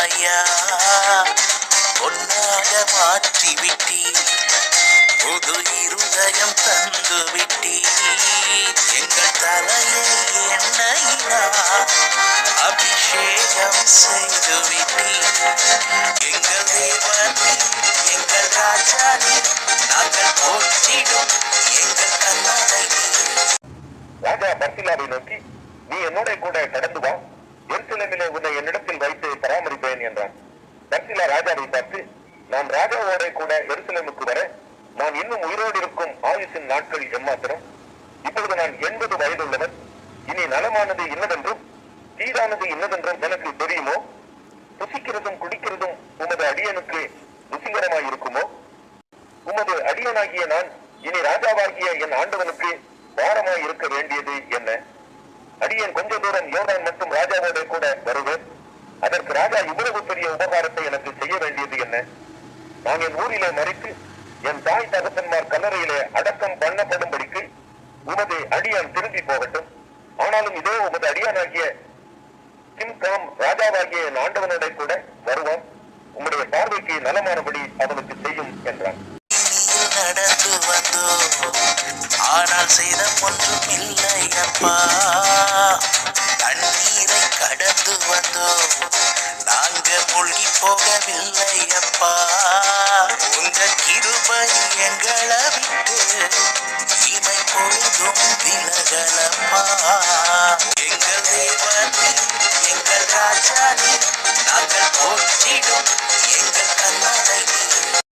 ஐயா பொன்னாக மாற்றி விட்டீர், புது இருதயம் தந்து விட்டீர். எங்கள் தலையை எண்ணெயினால் அபிஷேகம் செய்து விட்டீர். எங்கள் தேவனே, எங்கள் ராஜானே, நாங்கள் போற்றிடும் எங்கள் கண்ணனை. ராஜா பர்சிலாவை நோக்கி, நீ என்னோட கூட கடந்து வா, எருசலேமிலே உன்னை என்னிடத்தில் வைத்து பராமரிப்பேன் என்றான். பர்சிலா ராஜாவை பார்த்து, நான் ராஜாவோட கூட எருசலேமுக்கு வர நான் இன்னும் உயிரோடு இருக்கும் ஆயுசின் நாட்கள் எம்மாத்திரம்? இப்பொழுது நான் 80 வயதுள்ளவன். இனி நலமானது இன்னதென்றும் தீரானது இன்னதென்றும் எனக்கு தெரியுமோ? புசிக்கிறதும் குடிக்கிறதும் உமது அடியனுக்கு ருசிகரமாயிருக்குமோ? உமது அடியனாகிய நான் இனி ராஜாவாகிய என் ஆண்டவனுக்கு பாரமாய் இருக்க வேண்டியது என்ன? அடியன் கொஞ்ச தூரம் யோர்தான் மட்டும் ராஜாவோட கூட வருவேன். அதற்கு ராஜா இவ்வளவு பெரிய உபகாரத்தை எனக்கு செய்ய வேண்டியது என்ன? நான் என் ஊரிலே மறித்து என் தாய் தகப்பன்மார் கல்லறையிலே அடக்கம் பண்ணப்படும்படிக்கு உமது அடியான் திரும்பி போகட்டும். ஆனாலும் இதோ உமது அடியானாகிய கிம்காம் ராஜாவாகிய என் ஆண்டவனோட கூட வருவான். உம்முடைய பார்வைக்கு நலமானபடி அவனுக்கு செய்யும் என்றான். நடந்து வந்தோ, ஆனால் சேதம் ஒன்றும் இல்லை அப்பா. தண்ணீரை கடந்து வந்தோ, நாங்க மூழ்கி போகவில்லை அப்பா. உங்க கிருபை எங்களை விட்டு இமை பொழுதும் விலகலப்பா. எங்கள் தேவனே, எங்கள் ராஜானே, நாங்கள் போற்றிடும் எங்கள்